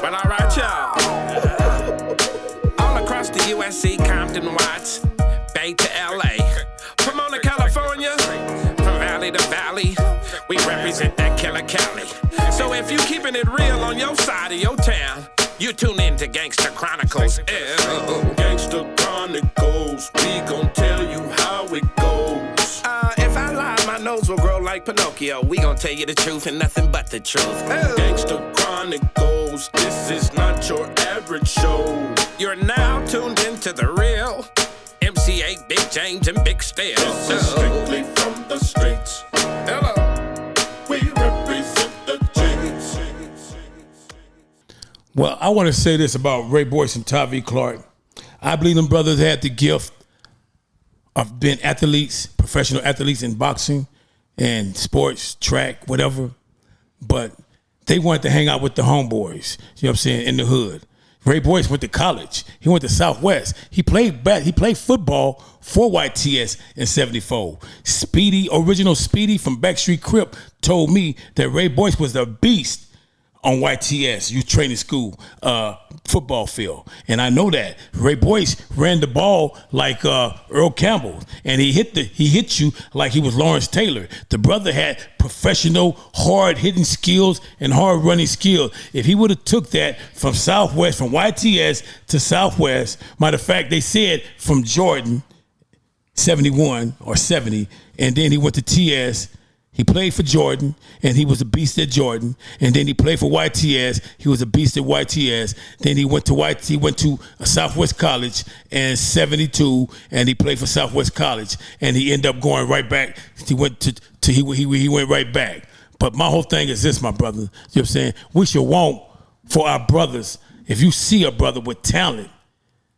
Well, all right, y'all. All across the USC, Compton, Watts, Bay to LA, Pomona, California, from valley to valley, we represent that killer Cali. So if you keeping it real on your side of your town, you tune in to Gangsta Chronicles. Gangsta Chronicles, we gon' tell you how it goes. If I lie, my nose will grow like Pinocchio. We gon' tell you the truth and nothing but the truth. Gangsta Chronicles, this is not your average show. You're now tuned into the real MC8, Big James, and Big Steel. This is strictly from the streets. Hello. We represent the James. Well, I want to say this about Ray Boyce and Tavi Clark. I believe them brothers had the gift of being athletes, professional athletes in boxing and sports, track, whatever. But they wanted to hang out with the homeboys, you know what I'm saying, in the hood. Ray Boyce went to college. He went to Southwest. He played football for YTS in '74. Speedy, original Speedy from Backstreet Crip told me that Ray Boyce was a beast on YTS, youth training school, football field. And I know that. Ray Boyce ran the ball like Earl Campbell, and he hit you like he was Lawrence Taylor. The brother had professional, hard-hitting skills and hard-running skills. If he would have took that from Southwest, from YTS to Southwest, matter of fact, they said from Jordan, 71 or 70, and then he went to TS. He played for Jordan, and he was a beast at Jordan. And then he played for YTS. He was a beast at YTS. Then he went to a Southwest College in '72, and he played for Southwest College. And he ended up going right back. He went right back. But my whole thing is this, my brother. You know what I'm saying? We should want for our brothers. If you see a brother with talent,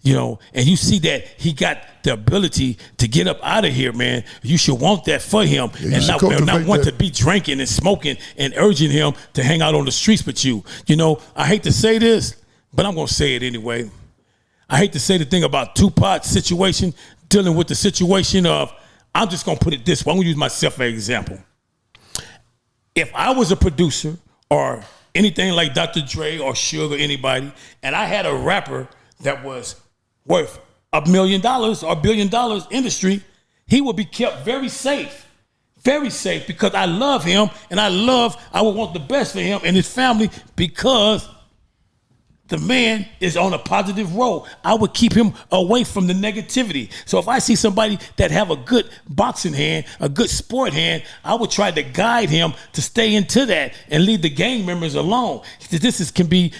you know, and you see that he got the ability to get up out of here, man, you should want that for him, and not want to be drinking and smoking and urging him to hang out on the streets with you. You know, I hate to say this, but I'm going to say it anyway. I hate to say the thing about Tupac's situation, dealing with the situation of, I'm just going to put it this way. I'm going to use myself as an example. If I was a producer or anything like Dr. Dre or Suge or anybody, and I had a rapper that was worth $1 million or $1 billion industry, he will be kept very safe because I love him and I would want the best for him and his family because the man is on a positive road. I would keep him away from the negativity. So if I see somebody that have a good boxing hand, a good sport hand, I would try to guide him to stay into that and leave the gang members alone. This can be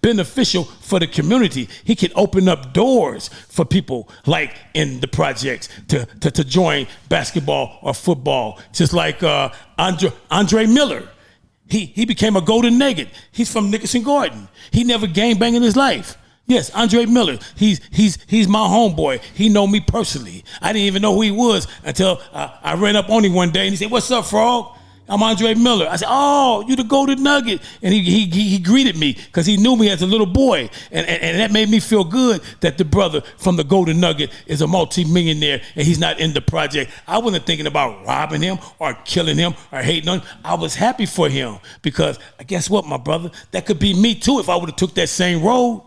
beneficial for the community. He can open up doors for people like in the projects to join basketball or football, just like Andre Miller. He became a golden nugget. He's from Nickerson Garden. He never gangbanged in his life. Yes, Andre Miller. He's my homeboy. He know me personally. I didn't even know who he was until I ran up on him one day and he said, "What's up, Frog? I'm Andre Miller." I said, "Oh, you the golden nugget." And he greeted me because he knew me as a little boy. And that made me feel good that the brother from the golden nugget is a multi-millionaire and he's not in the project. I wasn't thinking about robbing him or killing him or hating on him. I was happy for him because guess what, my brother? That could be me too if I would have took that same road.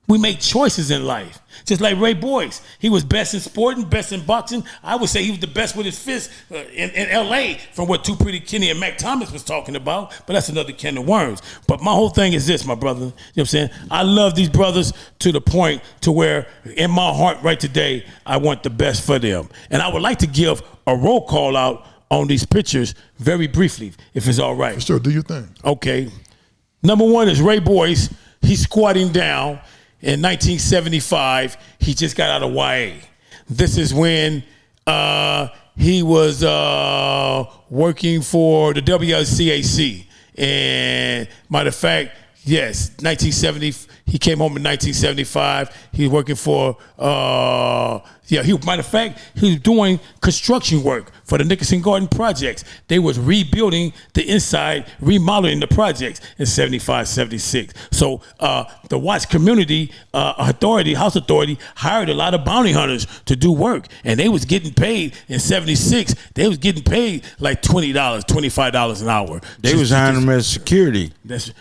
We make choices in life. Just like Ray Boyce. He was best in sporting, best in boxing. I would say he was the best with his fists in L.A. from what Too Pretty Kenny and Mac Thomas was talking about. But that's another can of worms. But my whole thing is this, my brother. You know what I'm saying? I love these brothers to the point to where in my heart right today, I want the best for them. And I would like to give a roll call out on these pictures very briefly, if it's all right. For sure, do your thing. Okay. Number one is Ray Boyce. He's squatting down. In 1975, he just got out of YA. This is when he was working for the WCAC. And matter of fact, yes, 1970. He came home in 1975. He was working for Yeah, matter of fact, he was doing construction work for the Nickerson Garden projects. They was rebuilding the inside, remodeling the projects in 75, 76. So the Watts community house authority hired a lot of bounty hunters to do work, and they was getting paid in 76. They was getting paid like $20, $25 an hour. They was hiring them as security. That's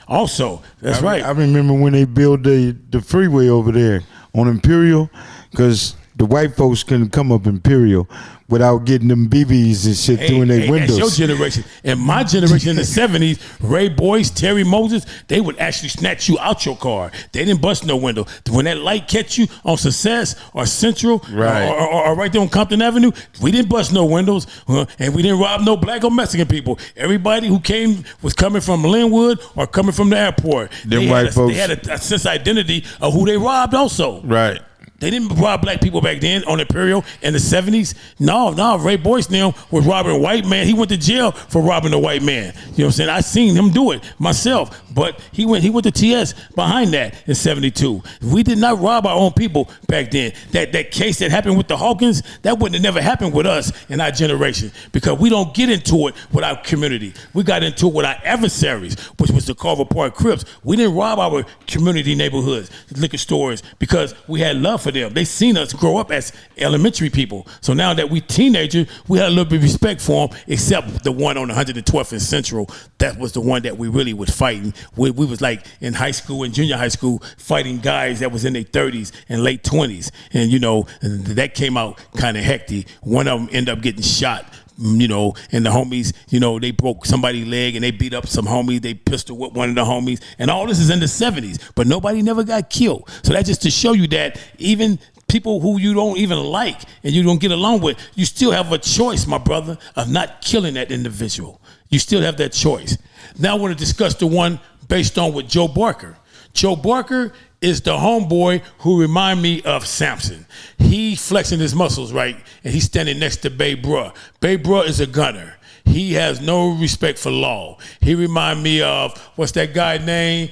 right. I remember when they built the freeway over there on Imperial, because the white folks couldn't come up Imperial without getting them BBs and shit through in their windows. That's your generation. In my generation in the 70s, Ray Boyce, Terry Moses, they would actually snatch you out your car. They didn't bust no window. When that light catch you on Success or Central right. or right there on Compton Avenue, we didn't bust no windows, and we didn't rob no black or Mexican people. Everybody who came was coming from Linwood or coming from the airport. They had a sense of identity of who they robbed also. Right. They didn't rob black people back then on Imperial in the 70s. No, Ray Boyce now was robbing a white man. He went to jail for robbing a white man. You know what I'm saying? I seen him do it myself. But he went to TS behind that in 72. We did not rob our own people back then. That case that happened with the Hawkins, that wouldn't have never happened with us in our generation, because we don't get into it with our community. We got into it with our adversaries, which was the Carver Park Crips. We didn't rob our community neighborhoods, liquor stores, because we had love for them. They seen us grow up as elementary people. So now that we teenagers, we had a little bit of respect for them, except the one on 112th and Central. That was the one that we really was fighting. We was like in high school and junior high school fighting guys that was in their 30s and late 20s. And, that came out kind of hectic. One of them ended up getting shot. And the homies, they broke somebody's leg and they beat up some homies. They pistol whipped one of the homies. And all this is in the 70s, but nobody never got killed. So that's just to show you that even people who you don't even like and you don't get along with, you still have a choice, my brother, of not killing that individual. You still have that choice. Now I want to discuss the one based on with Joe Barker. Joe Barker is the homeboy who remind me of Samson. He flexing his muscles, right? And he's standing next to Babe Bruh. Babe Bruh is a gunner. He has no respect for law. He remind me of, what's that guy name?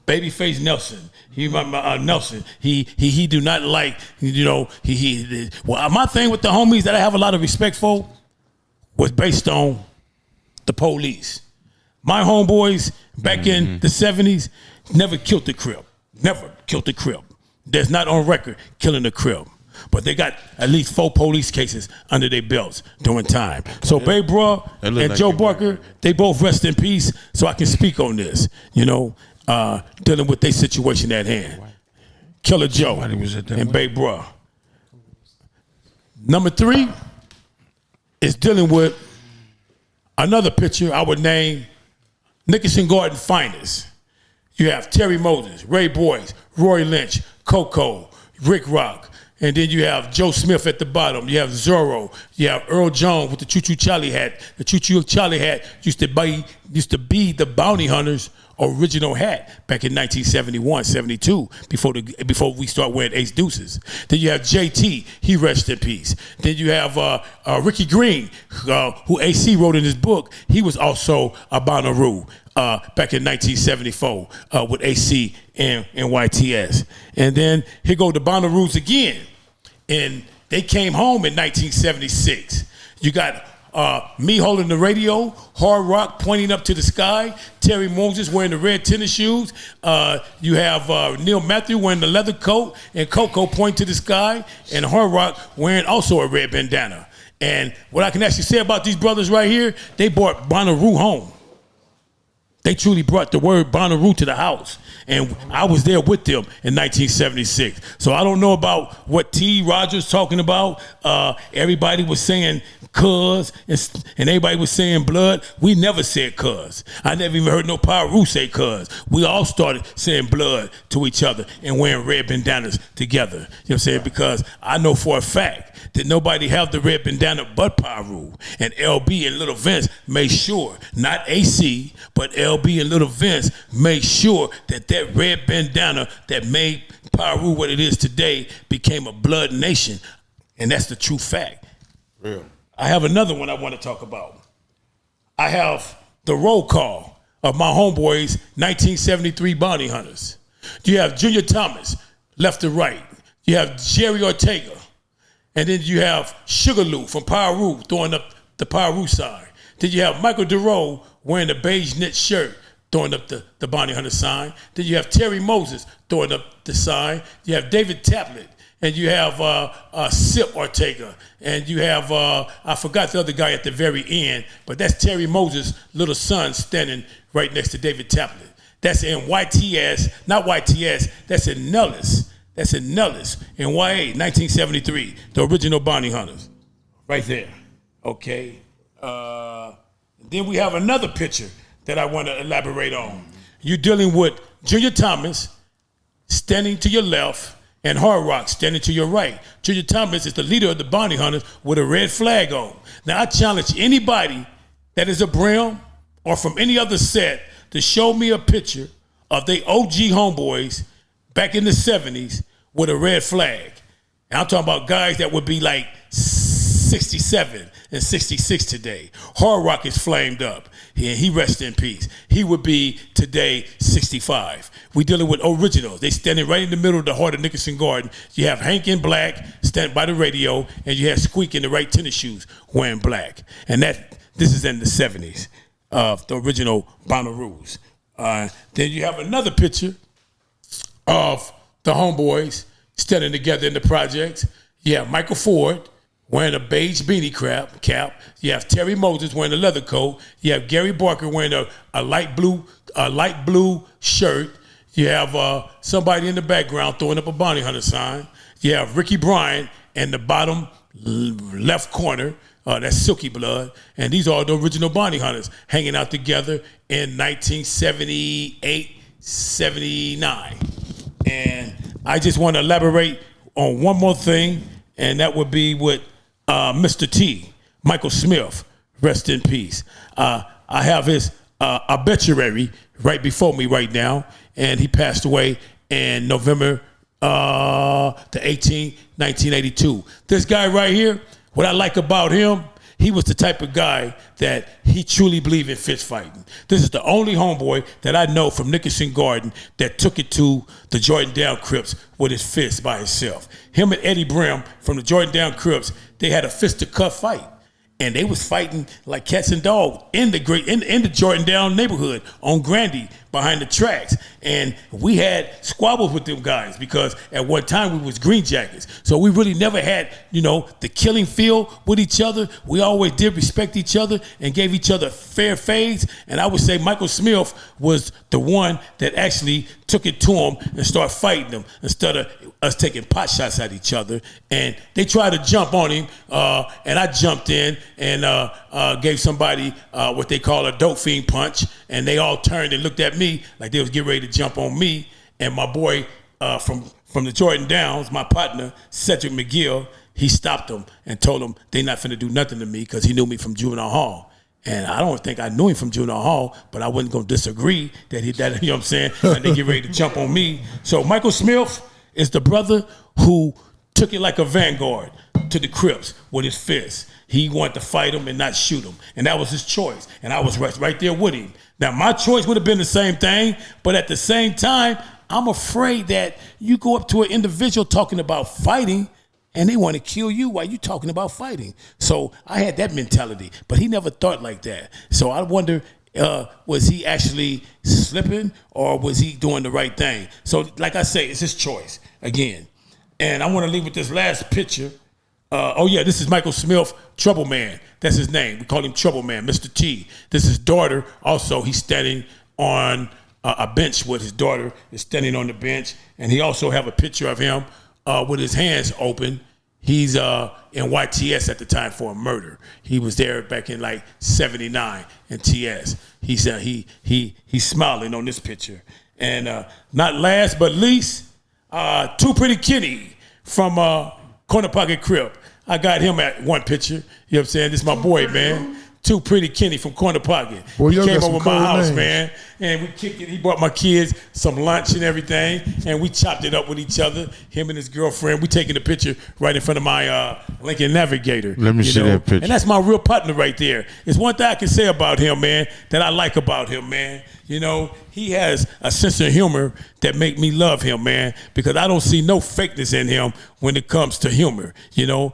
Babyface Nelson. He Nelson. He do not like, well, my thing with the homies that I have a lot of respect for was based on the police. My homeboys back in the 70s never killed the Crip. Never killed the Crip. There's not on record killing the Crip. But they got at least 4 police cases under their belts during time. So Babe Bruh and like Joe Barker, they both rest in peace, so I can speak on this, dealing with their situation at hand. Killer Joe and Babe Bruh. Number 3 is dealing with another picture I would name Nickerson Garden finest. You have Terry Moses, Ray Boyce, Roy Lynch, Coco, Rick Rock, and then you have Joe Smith at the bottom. You have Zorro. You have Earl Jones with the Choo Choo Charlie hat. The Choo Choo Charlie hat used to be the bounty hunters' original hat back in 1971, 72, before we start wearing ace deuces. Then you have JT, he rests in peace. Then you have Ricky Green, who AC wrote in his book. He was also a Bonnaroo back in 1974 with AC and YTS. And then here go the Bonnaroos again. And they came home in 1976. You got me holding the radio, Hard Rock pointing up to the sky, Terry Moses wearing the red tennis shoes. You have Neil Matthew wearing the leather coat, and Coco pointing to the sky, and Hard Rock wearing also a red bandana. And what I can actually say about these brothers right here, they brought Bonnaroo home. They truly brought the word Bonnaroo to the house. And I was there with them in 1976. So I don't know about what T. Rogers talking about. Everybody was saying cuz, and everybody was saying blood. We never said cuz. I never even heard no Pyru say cuz. We all started saying blood to each other and wearing red bandanas together. You know what I'm saying? Because I know for a fact that nobody have the red bandana but Pyru. And LB and Little Vince made sure, not AC, but LB and Little Vince made sure that that red bandana that made Pyru what it is today became a blood nation. And that's the true fact. Real. I have another one I want to talk about. I have the roll call of my homeboys, 1973 bounty hunters. You have Junior Thomas, left to right. You have Jerry Ortega. And then you have Sugarloo from Piru throwing up the Piru sign. Then you have Michael DeRoe wearing a beige knit shirt throwing up the Bounty Hunter sign. Then you have Terry Moses throwing up the sign. You have David Taplett. And you have Sip Ortega. And you have, I forgot the other guy at the very end, but that's Terry Moses' little son standing right next to David Taplett. That's in YTS, not YTS, that's in Nellis. That's in Nellis, in YA, 1973, the original Bounty Hunters. Right there, okay? Then we have another picture that I want to elaborate on. You're dealing with Junior Thomas standing to your left and Hard Rock standing to your right. Junior Thomas is the leader of the Bounty Hunters with a red flag on. Now, I challenge anybody that is a Brim or from any other set to show me a picture of they OG homeboys back in the 70s with a red flag. And I'm talking about guys that would be like 67 and 66 today. Hard Rock is flamed up. He rests in peace. He would be today 65. We dealing with originals. They standing right in the middle of the heart of Nickerson Garden. You have Hank in black standing by the radio, and you have Squeak in the right tennis shoes wearing black. And this is in the 70s of the original Bonnaroo's. Then you have another picture of the homeboys standing together in the projects. You have Michael Ford wearing a beige beanie cap. You have Terry Moses wearing a leather coat. You have Gary Barker wearing a light blue shirt. You have somebody in the background throwing up a Bounty Hunter sign. You have Ricky Bryant in the bottom left corner. That's Silky Blood. And these are the original Bounty Hunters hanging out together in 1978, 79. And I just want to elaborate on one more thing, and that would be with Mr. T, Michael Smith, rest in peace. I have his obituary right before me right now, and he passed away in November the 18th, 1982. This guy right here, what I like about him, he was the type of guy that he truly believed in fist fighting. This is the only homeboy that I know from Nickerson Garden that took it to the Jordan Down Crips with his fist by himself. Him and Eddie Brim from the Jordan Down Crips, they had a fist-to-cuff fight. And they was fighting like cats and dogs in the Jordan Down neighborhood on Grandy behind the tracks. And we had squabbles with them guys because at one time we was Green Jackets. So we really never had, the killing feel with each other. We always did respect each other and gave each other fair fades. And I would say Michael Smith was the one that actually took it to him and started fighting them instead of us taking pot shots at each other. And they tried to jump on him, and I jumped in and gave somebody what they call a dope fiend punch, and they all turned and looked at me like they was getting ready to jump on me. And my boy from the Jordan Downs, my partner, Cedric McGill, he stopped them and told them they not finna do nothing to me because he knew me from juvenile hall. And I don't think I knew him from juvenile hall, but I wasn't gonna disagree that you know what I'm saying, and they get ready to jump on me. So Michael Smith is the brother who took it like a vanguard to the Crips with his fist. He wanted to fight him and not shoot him. And that was his choice. And I was right there with him. Now, my choice would have been the same thing, but at the same time, I'm afraid that you go up to an individual talking about fighting and they want to kill you while you talking about fighting. So I had that mentality, but he never thought like that. So I wonder, was he actually slipping or was he doing the right thing? So like I say, it's his choice again. And I want to leave with this last picture. This is Michael Smith, Trouble Man. That's his name. We call him Trouble Man, Mr. T. This is his daughter. Also, he's standing on a bench with his daughter is standing on the bench. And he also have a picture of him with his hands open. He's in YTS at the time for a murder. He was there back in like 79 in TS. He's smiling on this picture. And not last but least, Too Pretty Kenny from Corner Pocket Crip. I got him at one picture. You know what I'm saying? This is my boy, man. Too Pretty Kenny from Corner Pocket. Well, he came got over some my cool house, names. man. And we kicked it. He brought my kids some lunch and everything. And we chopped it up with each other. Him and his girlfriend. We taking the picture right in front of my Lincoln Navigator. Let me see that picture. And that's my real partner right there. It's one thing I can say about him, man, that I like about him, man. You know, he has a sense of humor that make me love him, man, because I don't see no fakeness in him when it comes to humor. You know,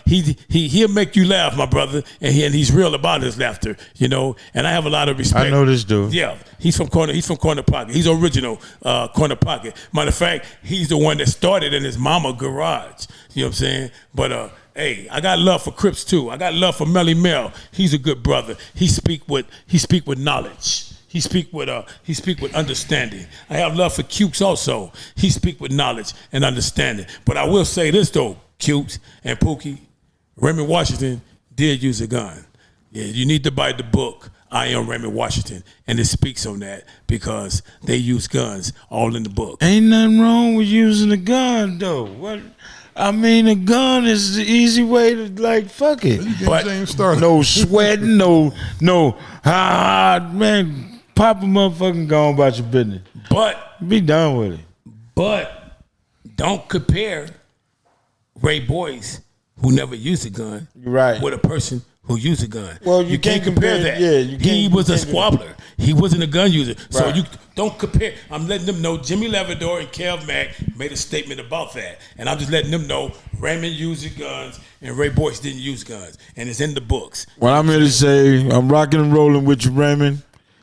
he'll make you laugh, my brother, and he's real about his laughter. You know, and I have a lot of respect. I know this dude. Yeah, he's from Corner Pocket. He's original Corner Pocket. Matter of fact, he's the one that started in his mama garage. You know what I'm saying? But hey, I got love for Crips too. I got love for Melly Mel. He's a good brother. He speak with knowledge. He speak with understanding. I have love for Cukes also. He speak with knowledge and understanding. But I will say this though, Cukes and Pookie, Raymond Washington did use a gun. Yeah, you need to buy the book, I Am Raymond Washington, and it speaks on that because they use guns all in the book. Ain't nothing wrong with using a gun though. What? I mean, a gun is the easy way to fuck it. But no sweating, no, man, pop a motherfucking gun about your business. But be done with it. But don't compare Ray Boyce, who never used a gun, with a person who used a gun. Well, you can't compare that. Yeah, he was a squabbler. He wasn't a gun user. Right. So you don't compare. I'm letting them know Jimmy Lavador and Kev Mack made a statement about that. And I'm just letting them know Raymond used guns and Ray Boyce didn't use guns. And it's in the books. Well, I'm here to say I'm rocking and rolling with you, Raymond.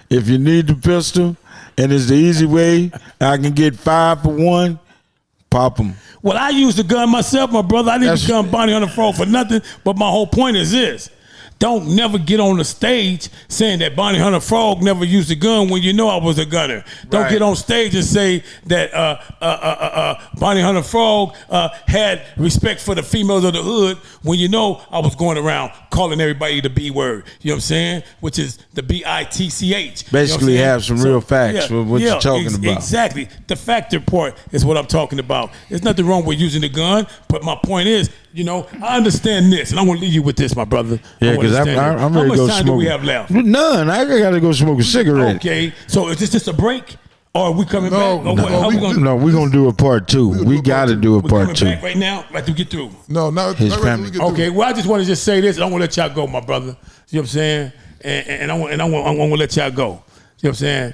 If you need the pistol and it's the easy way, I can get 5 for 1, pop them. Well, I used the gun myself, my brother. I didn't become Bounty Hunter Frog for nothing. But my whole point is this. Don't never get on the stage saying that Bounty Hunter Frog never used a gun when you know I was a gunner. Don't get on stage and say that Bounty Hunter Frog had respect for the females of the hood when you know I was going around calling everybody the B word. You know what I'm saying? Which is the BITCH. Basically, you know have some real facts for what you're talking about. Exactly. The factor part is what I'm talking about. There's nothing wrong with using a gun, but my point is, you know, I understand this, and I'm gonna leave you with this, my brother. Yeah, because I'm ready to go smoke. How much time do we have left? None. I gotta go smoke a cigarette. Okay, so is this just a break, or are we coming back? We're gonna do a part 2. We gotta do a part 2 back right now. Right to get through. No, his family. Okay, well, I just want to just say this. I don't want to let y'all go, my brother. You know what I'm saying? And I want to let y'all go. You know what I'm saying?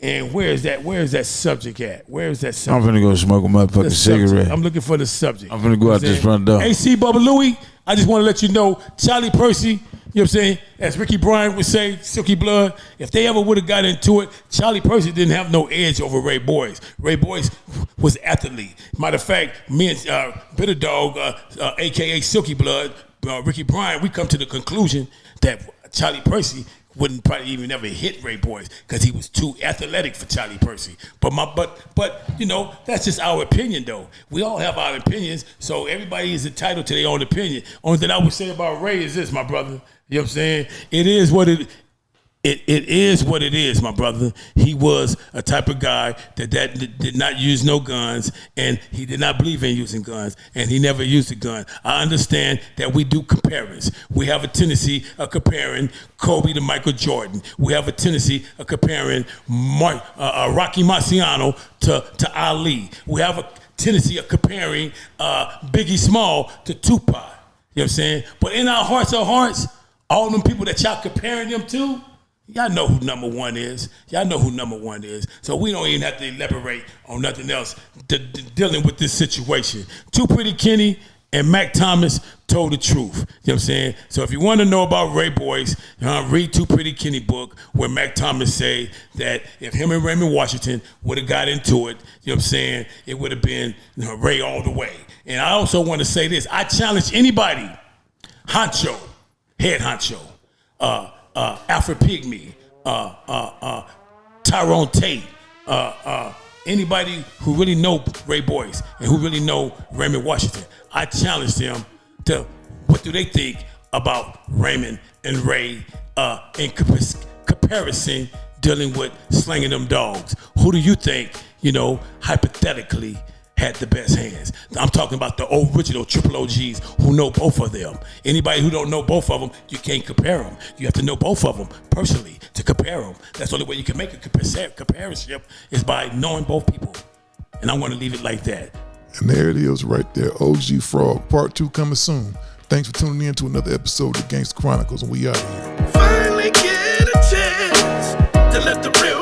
And where is that subject at? Where is that subject? I'm finna go smoke a motherfucking cigarette. I'm looking for the subject. I'm finna go out this front door. AC Bubba Louie, I just want to let you know, Charlie Percy, you know what I'm saying? As Ricky Bryant would say, Silky Blood, if they ever would have got into it, Charlie Percy didn't have no edge over Ray Boyce. Ray Boyce was athlete. Matter of fact, me and Bitter Dog, a.k.a. Silky Blood, Ricky Bryant, we come to the conclusion that Charlie Percy wouldn't probably even ever hit Ray Boyce because he was too athletic for Charlie Percy. But you know, that's just our opinion though. We all have our opinions, so everybody is entitled to their own opinion. Only thing I would say about Ray is this, my brother. You know what I'm saying? It is what it is, my brother. He was a type of guy that did not use no guns, and he did not believe in using guns, and he never used a gun. I understand that we do comparisons. We have a tendency of comparing Kobe to Michael Jordan. We have a tendency of comparing Rocky Marciano to Ali. We have a tendency of comparing Biggie Small to Tupac. You know what I'm saying? But in our hearts of hearts, all them people that y'all comparing them to, y'all know who number one is. So we don't even have to elaborate on nothing else dealing with this situation. Too Pretty Kenny and Mac Thomas told the truth. You know what I'm saying? So if you want to know about Ray Boyce, read Too Pretty Kenny book where Mac Thomas say that if him and Raymond Washington would have got into it, you know what I'm saying, it would have been Ray all the way. And I also want to say this. I challenge anybody, Honcho, Head Honcho, Alfred Pygmy, Tyrone Tate, anybody who really know Ray Boyce and who really know Raymond Washington, I challenge them to what do they think about Raymond and Ray in comparison dealing with slinging them dogs. Who do you think, hypothetically, had the best hands? I'm talking about the original triple OGs who know both of them. Anybody who don't know both of them, you can't compare them. You have to know both of them personally to compare them. That's the only way you can make a comparison is by knowing both people. And I want to leave it like that. And there it is right there. OG Frog, part 2 coming soon. Thanks for tuning in to another episode of the Gangsta Chronicles, and we out of here. Finally get a chance to let the real